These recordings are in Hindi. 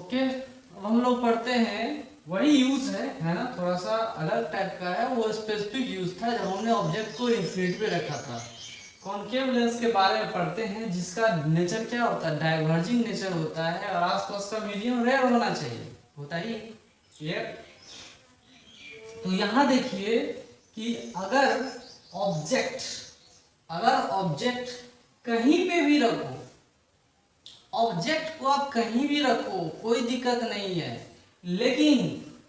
ओके, अब हम लोग पढ़ते हैं, वही यूज है ना, थोड़ा सा अलग टाइप का है। वो स्पेसिफिक यूज था जब हमने ऑब्जेक्ट को इन्फिनिटी पे रखा था। कॉन्केव लेंस के बारे में पढ़ते हैं, जिसका नेचर क्या होता है, डाइवर्जिंग नेचर होता है और आसपास का मीडियम रेयर होना चाहिए, होता ही क्लियर। तो यहाँ देखिए कि अगर ऑब्जेक्ट कहीं पे भी रखो, ऑब्जेक्ट को आप कहीं भी रखो कोई दिक्कत नहीं है, लेकिन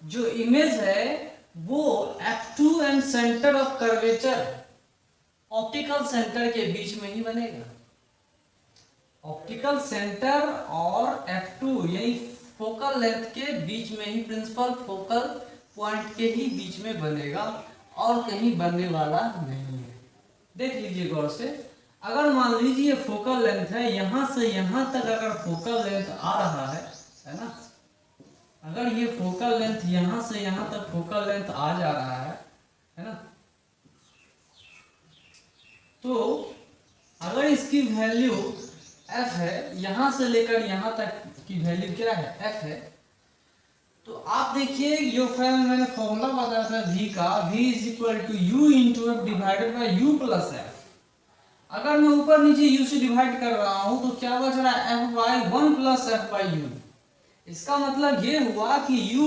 जो इमेज है वो F2 and centre of curvature optical centre के बीच में ही बनेगा। ऑप्टिकल सेंटर और F2 यानी फोकल लेंथ के बीच में ही, प्रिंसिपल फोकल पॉइंट के ही बीच में बनेगा और कहीं बनने वाला नहीं है। देख लीजिए गौर से, अगर मान लीजिए फोकल लेंथ है, यहां से यहां तक अगर फोकल लेंथ आ रहा है ना, अगर ये फोकल लेंथ यहां से यहां तक फोकल लेंथ आ जा रहा है ना, तो अगर इसकी वैल्यू f है, यहां से लेकर यहां तक की वैल्यू क्या है, f है, तो आप देखिए जो मैंने फॉर्मूला बताया था v का, v is equal to u into f divided by u plus f. अगर मैं ऊपर नीचे u से डिवाइड कर रहा हूं तो क्या बच रहा है, f by 1 plus F by you. इसका मतलब ये हुआ कि u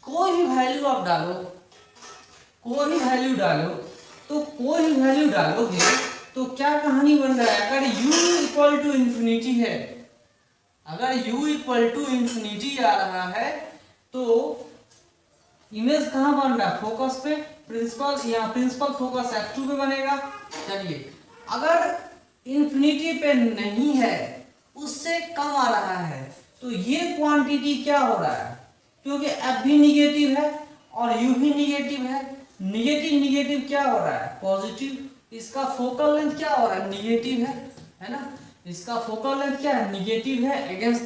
कोई भी वैल्यू आप डालो, कोई भी वैल्यू डालो, तो कोई भी वैल्यू डालोगे तो क्या कहानी बन रहा है, अगर u इक्वल टू इंफिनिटी है, अगर u इक्वल टू इंफिनिटी आ रहा है तो इमेज कहां बन रहा है, फोकस पे, प्रिंसिपल फोकस F2 पे बनेगा। चलिए, अगर इंफिनिटी पे नहीं है, उससे कम आ रहा है, तो ये क्वांटिटी क्या हो रहा है, क्योंकि F भी निगेटिव है और U भी निगेटिव है, निगेटिव निगेटिव क्या हो रहा है, पॉजिटिव। इसका फोकल लेंथ क्या हो रहा है, निगेटिव है ना, इसका फोकल लेंथ क्या है, निगेटिव है। अगेंस्ट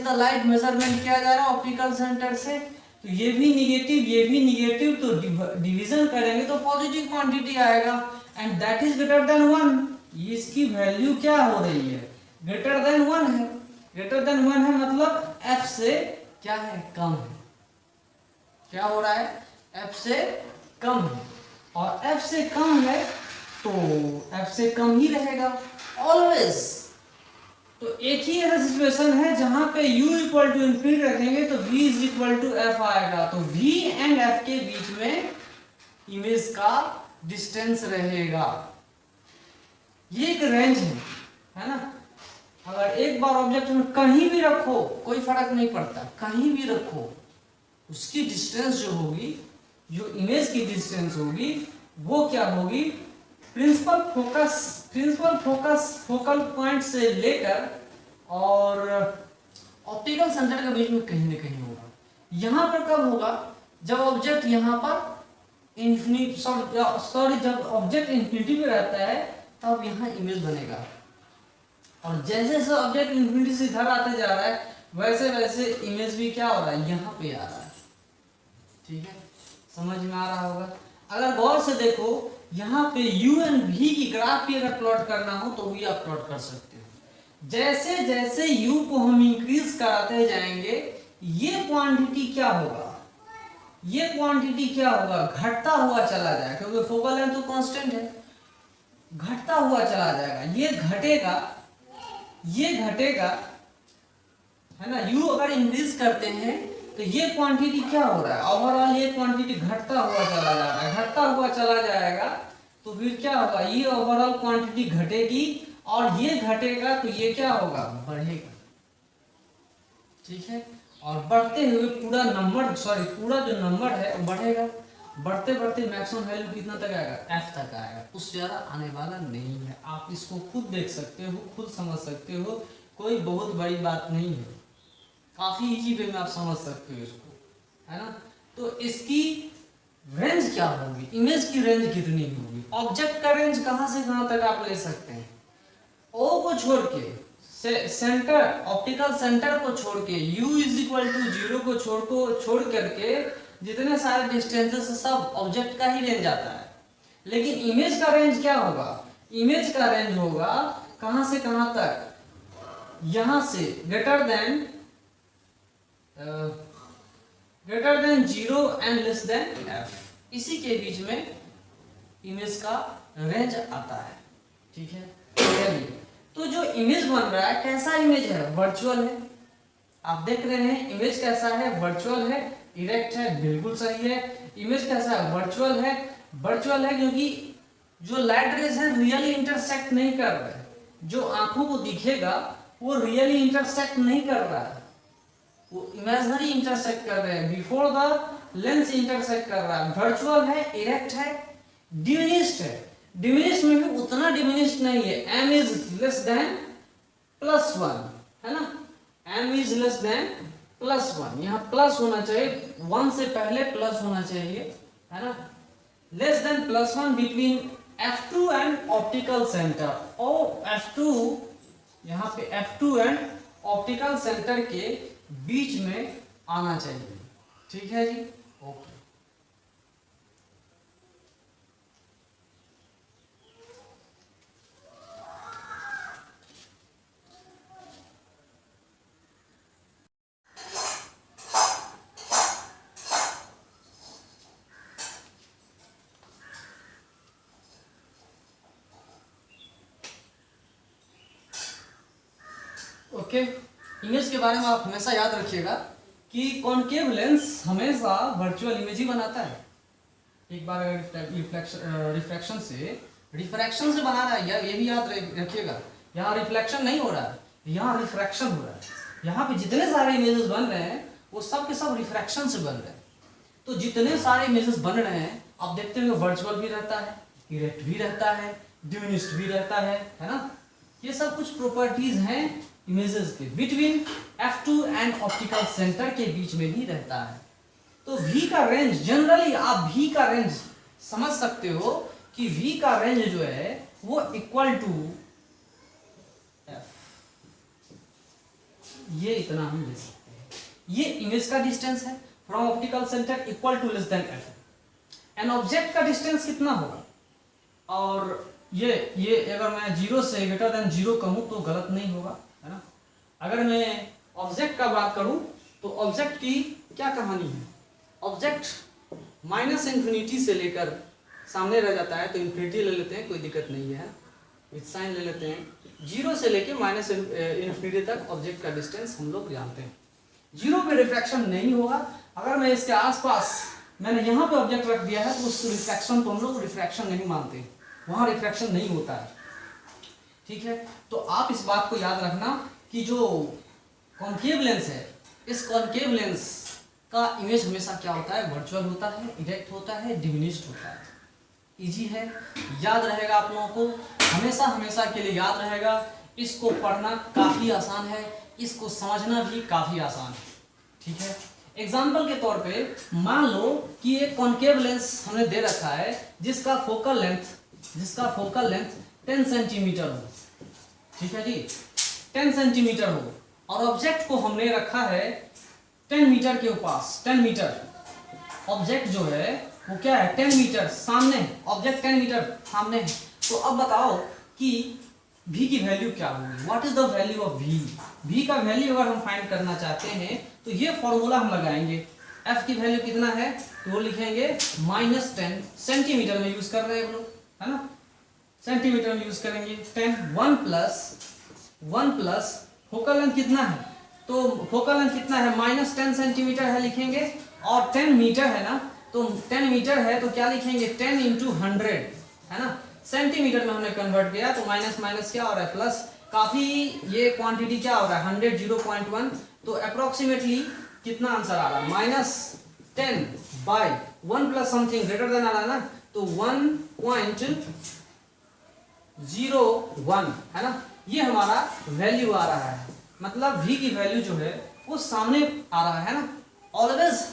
द लाइट मेजरमेंट किया जा रहा है ऑप्टिकल सेंटर से, तो ये भी निगेटिव, तो डिवीजन करेंगे तो पॉजिटिव क्वांटिटी आएगा, and that is greater than 1। इसकी वैल्यू क्या हो रही है, ग्रेटर देन 1 है, ग्रेटर देन 1 है, मतलब f से क्या है, कम है। क्या हो रहा है, f से कम है, और f से कम है तो f से कम ही रहेगा ऑलवेज। तो एक ही ऐसा सिचुएशन है जहां पे u इक्वल टू इंफिनिटी रखेंगे तो v is equal to f आएगा, तो v एंड f के बीच में इमेज का डिस्टेंस रहेगा। ये एक रेंज है ना। अगर एक बार ऑब्जेक्ट में कहीं भी रखो कोई फर्क नहीं पड़ता, कहीं भी रखो, उसकी डिस्टेंस जो होगी, जो इमेज की डिस्टेंस होगी वो क्या होगी, प्रिंसिपल फोकस फोकल पॉइंट से लेकर और ऑप्टिकल सेंटर के बीच में कहीं ना कहीं होगा। यहां पर कब होगा, जब ऑब्जेक्ट यहां पर जब ऑब्जेक्ट इंफिनिटी पे रहता है तब यहां इमेज बनेगा, और जैसे जैसे ऑब्जेक्ट इंफिनिटी से इधर आते जा रहा है वैसे वैसे इमेज भी क्या हो रहा है, यहाँ पे आ रहा है। ठीक है, समझ में आ रहा होगा। अगर गौर से देखो, यहाँ पे u एंड v की ग्राफ भी अगर प्लॉट करना हो तो भी आप प्लॉट कर सकते हो। जैसे जैसे u को हम इंक्रीज कराते जाएंगे, ये क्वांटिटी क्या होगा, ये क्वांटिटी क्या होगा, घटता हुआ चला जाएगा, क्योंकि फोकल लेंथ तो कांस्टेंट है, घटता हुआ चला जाएगा। ये घटेगा है ना। u अगर इंक्रीज करते हैं तो ये क्वांटिटी क्या हो रहा है, ओवरऑल ये क्वांटिटी घटता हुआ चला जा रहा है, घटता हुआ चला जाएगा तो फिर क्या होगा, ये ओवरऑल क्वांटिटी घटेगी और ये घटेगा तो ये क्या होगा, बढ़ेगा। ठीक है, और बढ़ते हुए पूरा जो नंबर है वो बढ़ेगा, बढ़ते बढ़ते मैक्सिमम वैल्यू कितना तक आएगा, f तक आएगा, उससे ज़्यादा आने वाला नहीं है। आप इसको खुद देख सकते हो, खुद समझ सकते हो, कोई बहुत बड़ी बात नहीं है, काफ़ी इजी वे में आप समझ सकते हो इसको, है ना। तो इसकी रेंज क्या होगी, इमेज की रेंज कितनी होगी, ऑब्जेक्ट का रेंज कहाँ से कहाँ तक आप ले सकते हैं, O को छोड़ के सेंटर, ऑप्टिकल सेंटर को छोड़ के, u इज इक्वल टू 0 को छोड़ करके जितने सारे डिस्टेंसेस सब ऑब्जेक्ट का ही रेंज आता है। लेकिन इमेज का रेंज क्या होगा, इमेज का रेंज होगा कहां से कहां तक, यहां से greater than 0 and less than f, इसी के बीच में इमेज का रेंज आता है। ठीक है, चलिए तो जो इमेज बन रहा है कैसा इमेज है, वर्चुअल है। आप देख रहे हैं इमेज कैसा है, वर्चुअल है, इरेक्ट है, बिल्कुल सही है। इमेज कैसा है, वर्चुअल है। वर्चुअल है क्योंकि जो लाइट रेज है रियली इंटरसेक्ट नहीं कर रहा है, जो आंखों को दिखेगा वो रियली इंटरसेक्ट नहीं कर रहा है, वो इमेजिनरी इंटरसेक्ट कर रहे हैं, बिफोर द लेंस इंटरसेक्ट कर रहा है। वर्चुअल है, इरेक्ट है, डिमिनिश्ड है। डिमिनिश्ड में भी उतना डिमिनिश्ड नहीं है, m इज लेस देन +1 है ना, m इज लेस देन +1, यहाँ प्लस होना चाहिए, 1 से पहले प्लस होना चाहिए है ना। Less than +1 between f2 and optical centre, और f2 यहाँ पे f2 एंड ऑप्टिकल सेंटर के बीच में आना चाहिए। ठीक है जी, ओके। ओके, इमेज के बारे में आप हमेशा याद रखिएगा कि कॉनकेव लेंस हमेशा वर्चुअल इमेज ही बनाता है। एक बार रिफ्रैक्शन से बना रहा है, ये भी याद रखिएगा। यहाँ रिफ्लेक्शन नहीं हो रहा है, यहाँ रिफ्रैक्शन हो रहा है। यहाँ पे जितने सारे इमेजेस बन रहे हैं वो सब के सब रिफ्रैक्शन से बन रहे हैं। तो जितने सारे इमेजेस बन रहे हैं आप देखते हैं वर्चुअल भी रहता है, इरेक्ट भी रहता है, डिमिनिश्ड भी रहता है ना। ये सब कुछ प्रॉपर्टीज हैं इमेजेस के। Between f2 and optical centre के बीच में ही रहता है। तो v का रेंज, जनरली आप v का रेंज समझ सकते हो कि v का रेंज जो है वो इक्वल टू f, ये इतना हम ले सकते हैं। ये इमेज का डिस्टेंस है from optical centre equal to less than f। And object का डिस्टेंस कितना होगा, और ये अगर मैं 0 से ग्रेटर देन 0 कहूं तो गलत नहीं होगा है ना। अगर मैं ऑब्जेक्ट का बात करूं तो ऑब्जेक्ट की क्या कहानी है, ऑब्जेक्ट -इन्फिनिटी से लेकर सामने रह जाता है तो इन्फिनिटी ले लेते हैं, कोई दिक्कत नहीं है, विद साइन ले लेते हैं। 0 से लेकर -इन्फिनिटी तक ऑब्जेक्ट का डिस्टेंस हम लोग जानते हैं। 0 पे रिफ्रैक्शन नहीं होगा। अगर मैं इसके आसपास मैंने यहाँ पे ऑब्जेक्ट रख दिया है तो उस रिफ्रैक्शन को हम लोग रिफ्रैक्शन नहीं मानते, वहाँ रिफ्रैक्शन नहीं होता है। ठीक है, तो आप इस बात को याद रखना कि जो कॉनकेव लेंस है, इस कॉनकेव लेंस का इमेज हमेशा क्या होता है, वर्चुअल होता है, इरेक्ट होता है, डिमिनिश्ड होता है। इजी है, याद रहेगा आप लोगों को, हमेशा के लिए याद रहेगा। इसको पढ़ना काफ़ी आसान है, इसको समझना भी काफ़ी आसान है। ठीक है, एग्जाम्पल के तौर पे मान लो कि एक कॉनकेव लेंस हमने दे रखा है जिसका फोकल लेंथ 10 सेंटीमीटर हो। ठीक है जी, 10 सेंटीमीटर हो, और ऑब्जेक्ट को हमने रखा है 10 मीटर के पास। 10 मीटर ऑब्जेक्ट जो है वो क्या है, 10 मीटर सामने, ऑब्जेक्ट 10 मीटर सामने है। तो अब बताओ कि v की वैल्यू क्या होगी, what is the value of v। v का वैल्यू अगर हम फाइंड करना चाहते हैं तो ये फॉर्मूला हम लगाएंगे। f की वैल्यू कितना है तो वो लिखेंगे -10, सेंटीमीटर में यूज कर रहे हैं हम लोग है ना, सेंटीमीटर में यूज करेंगे। 10 1 प्लस फोकल लेंथ कितना है, तो फोकल लेंथ कितना है -10 सेंटीमीटर है लिखेंगे, और 10 मीटर है ना, तो 10 मीटर है तो क्या लिखेंगे 10 × 100 है ना। सेंटीमीटर में हमने कन्वर्ट किया तो माइनस माइनस क्या हो रहा है प्लस, काफी ये क्वांटिटी क्या हो रहा है 100 0.1, तो अप्रोक्सीमेटली कितना आंसर आ रहा है -10 by 1 plus something greater than आ रहा है ना, तो 1.01 है ना। ये हमारा वैल्यू आ रहा है, मतलब v की वैल्यू जो है वो सामने आ रहा है ना। ऑलवेज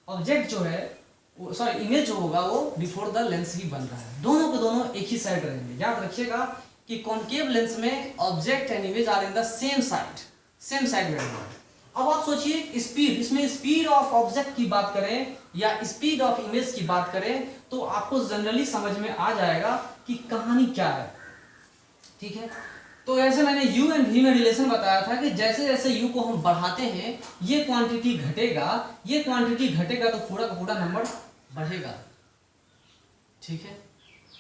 ऑब्जेक्ट जो है सॉरी इमेज जो होगा वो बिफोर द लेंस ही बन रहा है, दोनों के दोनों एक ही साइड रहेंगे। याद रखिएगा कि कॉनकेव लेंस में object and image are in the same side रहेंगे। अब आप सोचिए स्पीड, इसमें स्पीड ऑफ ऑब्जेक्ट की बात करें या स्पीड ऑफ इमेज की बात करें तो आपको जनरली समझ में आ जाएगा कि कहानी क्या है। ठीक है, तो ऐसे मैंने u एंड v में रिलेशन बताया था कि जैसे जैसे u को हम बढ़ाते हैं ये क्वांटिटी घटेगा, ये क्वांटिटी घटेगा तो पूरा का पूरा नंबर बढ़ेगा। ठीक है,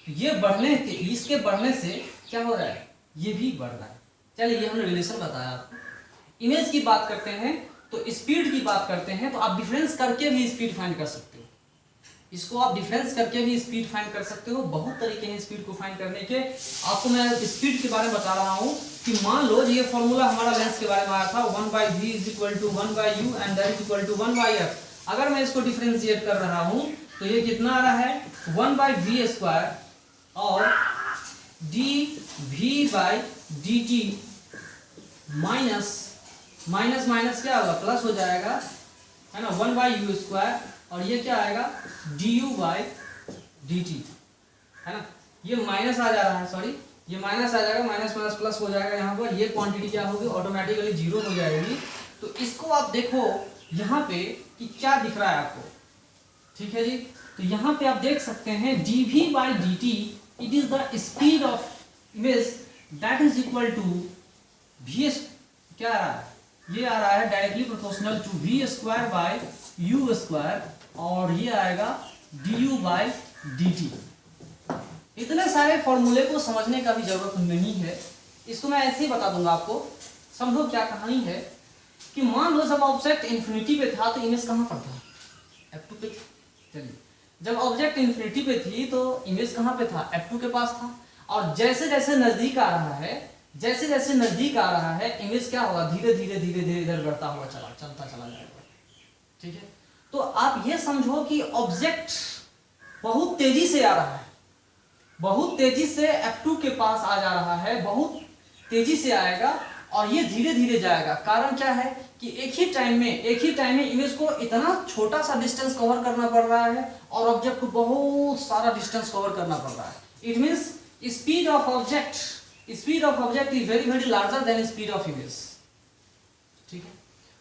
ये बढ़ने के, इसके बढ़ने से क्या हो रहा है, ये भी बढ़ रहा है। चलिए ये हमने रिलेशन बताया आपको। इमेज की बात करते हैं तो स्पीड की बात करते हैं, तो आप डिफरेंस करके भी स्पीड फाइंड कर सकते हो। इसको आप डिफरेंस करके भी स्पीड फाइंड कर सकते हो। बहुत तरीके हैं स्पीड को फाइंड करने के। आपको मैं स्पीड के बारे में बता रहा हूँ कि मान लो ये फॉर्मूला हमारा लेंस के बारे में आया था 1/v = 1/u and that = 1/f। अगर मैं इसको डिफरेंशिएट कर रहा हूँ तो ये कितना आ रहा है 1/v² और dv/dt माइनस माइनस क्या होगा, प्लस हो जाएगा, है ना, 1/u² और ये क्या आएगा du/dt, है ना। ये माइनस आ जा रहा है, सॉरी ये माइनस आ जाएगा, माइनस प्लस प्लस हो जाएगा यहाँ पर। ये क्वांटिटी क्या होगी, ऑटोमेटिकली जीरो हो जाएगी। तो इसको आप देखो यहाँ पे कि क्या दिख रहा है आपको। ठीक है जी, तो यहाँ पे आप देख सकते हैं dv/dt it is the speed of image that is equal to v, क्या आ रहा है, ये आ रहा है डायरेक्टली प्रोपोर्शनल टू v²/u² और ये आएगा du/dt। इतने सारे फॉर्मूले को समझने का भी जरूरत नहीं है, इसको मैं ऐसे ही बता दूंगा आपको। समझो क्या कहानी है कि मान लो जब ऑब्जेक्ट इंफिनिटी पे था तो इमेज कहाँ पर था, f2 पे। चलिए जब ऑब्जेक्ट इंफिनिटी पे थी तो इमेज कहाँ पे था, f2 के पास था। और जैसे जैसे नजदीक आ रहा है, जैसे जैसे नजदीक आ रहा है, इमेज क्या होगा, धीरे धीरे धीरे धीरे इधर बढ़ता हुआ चलता चला जाएगा। ठीक है, तो आप ये समझो कि ऑब्जेक्ट बहुत तेजी से आ रहा है, बहुत तेजी से f2 के पास आ जा रहा है, बहुत तेजी से आएगा और ये धीरे धीरे जाएगा। कारण क्या है कि एक ही टाइम में इमेज को इतना छोटा सा डिस्टेंस कवर करना पड़ रहा है और ऑब्जेक्ट को बहुत सारा डिस्टेंस कवर करना पड़ रहा है। It means speed of object is very very larger than speed of image. ठीक है,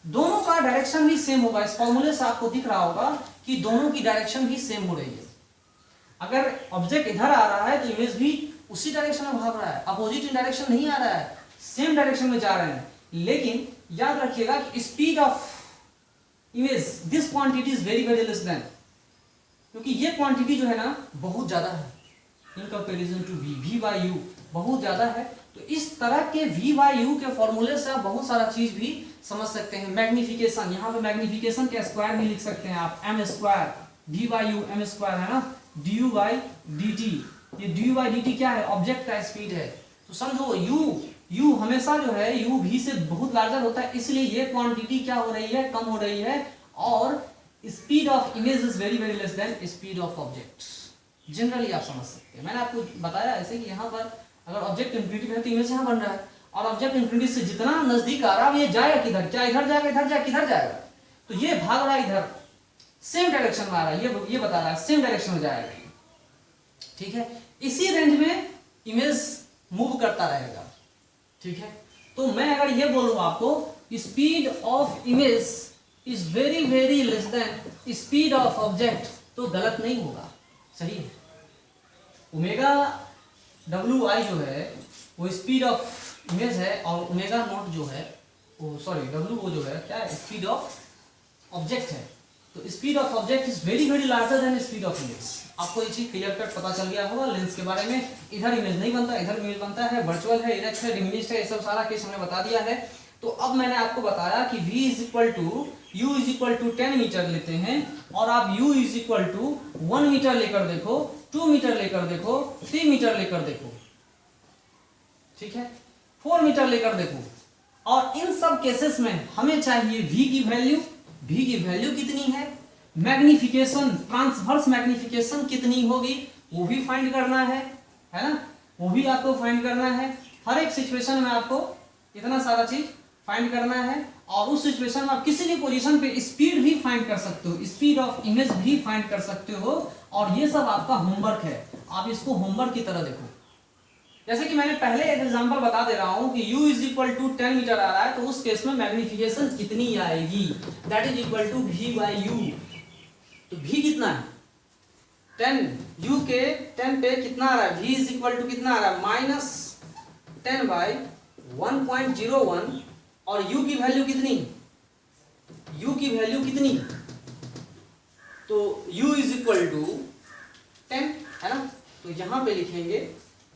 दोनों का डायरेक्शन भी सेम होगा। इस फॉर्मूले से आपको दिख रहा होगा कि दोनों की डायरेक्शन भी सेम हो रही है। अगर ऑब्जेक्ट इधर आ रहा है तो इमेज भी उसी डायरेक्शन में भाग रहा है, अपोजिट डायरेक्शन नहीं आ रहा है, सेम डायरेक्शन में जा रहे हैं। लेकिन याद रखिएगा कि speed of image this quantity is very very less than, क्योंकि ये क्वांटिटी जो है ना बहुत ज्यादा है इन कंपैरिजन टू v/u बहुत ज्यादा है। तो इस तरह के v/u के फॉर्मूले से आप बहुत सारा चीज भी समझ सकते हैं। मैग्निफिकेशन, यहाँ पे मैग्निफिकेशन के स्क्वायर भी लिख सकते हैं आप, m² v/u m² है ना, du/dt। ये du/dt क्या है, ऑब्जेक्ट का स्पीड है। तो समझो u हमेशा जो है u v से बहुत लार्जर होता है, इसलिए ये क्वांटिटी क्या हो रही है, कम हो रही है और speed of image is very very less than speed of object. Generally आप समझ सकते हैं। मैंने आपको बताया ऐसे कि यहाँ पर अगर ऑब्जेक्ट इंफिनिटी में है तो इमेज यहाँ बन रहा है और ऑब्जेक्ट इंफिनिटी से जितना नजदीक आ रहा है ये जाएगा किधर, क्या इधर जाएगा, इधर जाएगा, किधर जाएगा, तो ये भाग रहा है इधर, सेम डायरेक्शन में आ रहा है, ये बता रहा है सेम डायरेक्शन में जाएगा। ठीक है, इसी रेंज में इमेज मूव करता रहेगा। ठीक है, तो मैं अगर ये बोलूं आपको speed of image is very very less than speed of object तो गलत नहीं होगा, सही है। ओमेगा WI जो है वो स्पीड ऑफ इमेज है और ओमेगा नॉट जो है वो, सॉरी W जो है क्या है, स्पीड ऑफ ऑब्जेक्ट है। तो speed of object is very very larger than speed of image. आपको ये चीज क्लियर कट पता चल गया होगा लेंस के बारे में। इधर इमेज नहीं बनता, इधर इमेज बनता है, वर्चुअल है, इरेक्ट है, डिमिनिश्ड है, ये सब सारा केस हमने बता दिया है। तो अब मैंने आपको बताया कि u = 10 मीटर लेते हैं और आप u = 1 मीटर लेकर देखो, 2 मीटर लेकर देखो, 3 मीटर लेकर देखो, ठीक है, 4 मीटर लेकर देखो। और इन सब केसेस में हमें चाहिए v की वैल्यू कितनी है, मैग्निफिकेशन, ट्रांसवर्स मैग्निफिकेशन कितनी होगी वो भी फाइंड करना है ना, वो भी आपको फाइंड करना है। हर एक सिचुएशन में आपको इतना सारा चीज फाइंड करना है और उस सिचुएशन में आप किसी भी पोजीशन पे स्पीड भी फाइंड कर सकते हो, स्पीड ऑफ इमेज भी फाइंड कर सकते हो। और ये सब आपका होमवर्क है, आप इसको होमवर्क की तरह देखो। जैसे कि मैंने पहले एक एग्जांपल बता दे रहा हूं कि u = 10 मीटर आ रहा है तो उस केस में मैग्निफिकेशन कितनी आएगी, that is equal to v/u। तो v कितना है 10, u के 10 पे कितना आ रहा है, v = कितना आ रहा है 10/1.01 और u की वैल्यू कितनी, u की वैल्यू कितनी, तो u इज इक्वल टू 10 है ना, तो यहां पे लिखेंगे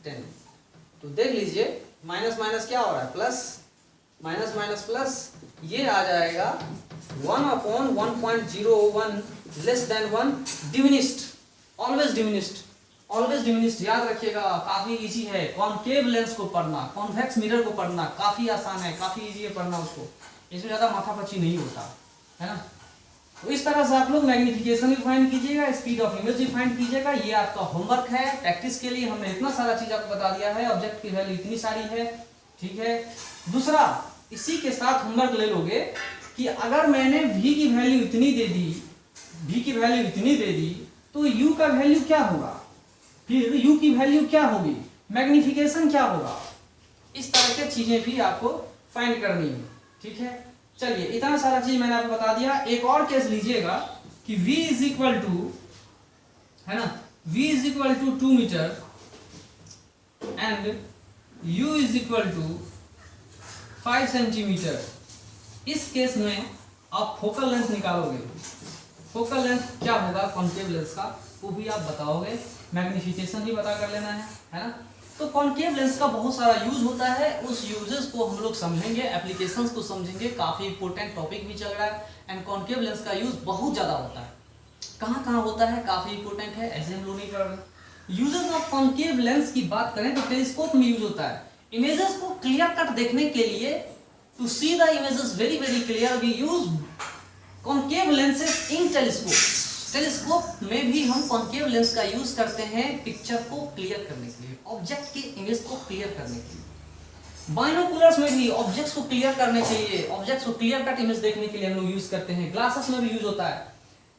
10। तो देख लीजिए माइनस माइनस क्या हो रहा है, प्लस, माइनस माइनस प्लस, ये आ जाएगा 1/1.01 less than 1, diminished, always diminished, always diminished. याद रखिएगा, काफी इजी है कॉनकेव लेंस को पढ़ना, कॉन्वेक्स मिरर को पढ़ना काफी आसान है, काफी इजी है पढ़ना उसको, इसमें ज्यादा माथापच्ची नहीं होता है ना। तो इस तरह से आप लोग मैग्निफिकेशन भी फाइंड कीजिएगा, स्पीड ऑफ इमेज भी फाइंड कीजिएगा। ये आपका होमवर्क है प्रैक्टिस के लिए, हमने इतना सारा चीज आपको बता दिया है, ऑब्जेक्ट की वैल्यू इतनी सारी है, ठीक है। दूसरा, इसी के साथ होमवर्क ले लोगे कि अगर मैंने v की वैल्यू इतनी दे दी, v की वैल्यू इतनी दे दी, तो u का वैल्यू क्या होगा, फिर u की वैल्यू क्या होगी, मैग्निफिकेशन क्या होगा, इस तरह की चीजें भी आपको फाइंड करनी है, ठीक है। चलिए, इतना सारा चीज मैंने आपको बता दिया। एक और केस लीजिएगा कि v इज इक्वल टू, है ना, v is equal to 2 metre and u is equal to 5 centimetre. इस केस में आप फोकल लेंथ निकालोगे, फोकल लेंथ क्या होगा कॉन्केव लेंस का, वो भी आप बताओगे, मैग्निफिकेशन भी पता कर लेना है ना। तो कॉन्केव लेंस का बहुत सारा यूज होता है, उस यूजेस को हम लोग समझेंगे, एप्लीकेशंस को समझेंगे, काफी इंपॉर्टेंट टॉपिक भी चल रहा है। एंड कॉन्केव लेंस का यूज बहुत ज्यादा होता है, कहाँ कहाँ होता है, काफी इंपॉर्टेंट है, ऐसे हम लोग नहीं कर रहे। यूजेस ऑफ कॉन्केव लेंस की बात करें तो टेलीस्कोप में यूज होता है, इमेजेस को क्लियर कट देखने के लिए, to see the images very very clear we use concave lenses in telescope. Telescope में भी हम कॉन्केव लेंस का यूज करते हैं पिक्चर को क्लियर करने के लिए, ऑब्जेक्ट की इमेज को क्लियर करने के लिए। बाइनोकुलर्स में भी ऑब्जेक्ट्स को क्लियर करने के लिए, ऑब्जेक्ट्स को क्लियर कट इमेज देखने के लिए हम लोग यूज करते हैं। ग्लासेस में भी यूज होता है,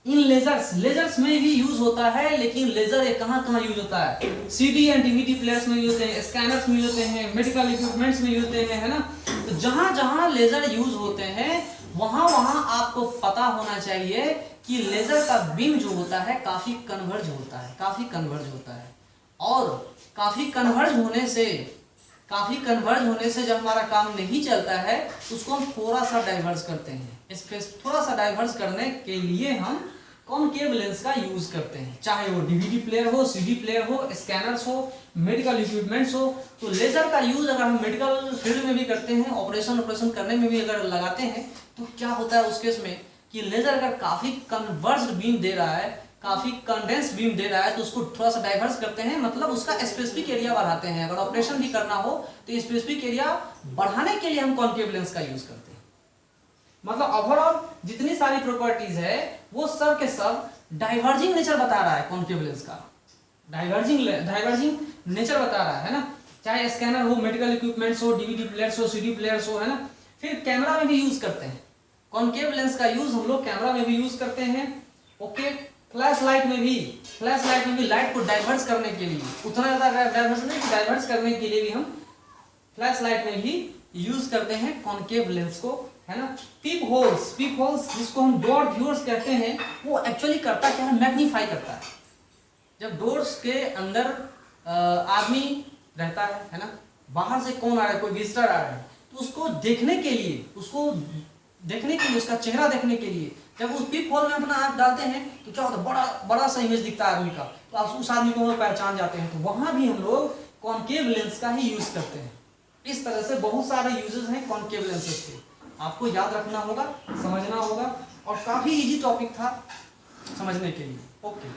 इन लेजर्स, लेजर्स में भी यूज होता है, लेकिन लेजर कहाँ कहाँ यूज होता है, सीडी एंड डीवीडी प्लेयर्स में यूज होते हैं, स्कैनर्स में यूज होते हैं, मेडिकल इक्विपमेंट्स में यूज होते हैं, है ना। तो जहां जहां लेजर यूज होते हैं वहां वहां आपको पता होना चाहिए कि लेजर का बीम जो होता है काफी कन्वर्ज होता है, काफी कन्वर्ज होता है, और काफी कन्वर्ज होने से जब हमारा काम नहीं चलता है उसको हम थोड़ा सा डाइवर्स करते हैं। स्पेस थोड़ा सा डाइवर्स करने के लिए हम कॉनकेव लेंस का यूज करते हैं, चाहे वो डीवीडी प्लेयर हो, सीडी प्लेयर हो, स्कैनर्स हो, मेडिकल इक्विपमेंट्स हो। तो लेजर का यूज अगर हम मेडिकल फील्ड में भी करते हैं, ऑपरेशन करने में भी अगर लगाते हैं, तो क्या होता है उस केस में कि लेजर अगर काफी कन्वर्ज्ड बीम दे रहा है, काफी कंडेंस बीम दे रहा है, तो उसको थोड़ा सा डाइवर्स करते हैं, मतलब उसका स्पेसिफिक एरिया बढ़ाते हैं। अगर ऑपरेशन भी करना हो तो स्पेसिफिक एरिया बढ़ाने के लिए हम कॉनकेव लेंस का यूज करते हैं। मतलब ओवरऑल जितनी सारी प्रॉपर्टीज है वो सब के सब डाइवर्जिंग नेचर बता रहा है कॉनकेव लेंस का, डाइवर्जिंग नेचर बता रहा है ना। चाहे स्कैनर हो, मेडिकल इक्विपमेंट्स हो, डीवीडी प्लेयर्स हो, सीडी प्लेयर्स हो, है ना। फिर कैमरा में भी यूज करते हैं कॉनकेव लेंस का यूज, हम लोग कैमरा में भी यूज करते हैं। ओके, फ्लैश लाइट में भी लाइट को डाइवर्स करने के लिए, उतना ज्यादा डाइवर्स नहीं, डाइवर्स करने के लिए भी हम फ्लैश लाइट में भी यूज करते हैं कॉनकेव लेंस को, है ना। पीप होल्स जिसको हम डोर व्यूअर्स कहते हैं, वो एक्चुअली करता क्या है, मैग्नीफाई करता है। जब डोर्स के अंदर आदमी रहता है ना, बाहर से कौन आ रहा है, कोई विजिटर आ रहा है, तो उसको देखने के लिए, उसका चेहरा देखने के लिए जब उस पीप होल में अपना आंख डालते हैं तो क्या होता है, बड़ा सा इमेज दिखता है आदमी का, तो आप उस आदमी को हम पहचान जाते हैं। तो वहां भी हम लोग कॉनकेव लेंस का ही यूज करते हैं। इस तरह से बहुत सारे यूजेस हैं कॉनकेव लेंसेज के, आपको याद रखना होगा, समझना होगा, और काफी इजी टॉपिक था समझने के लिए। ओके।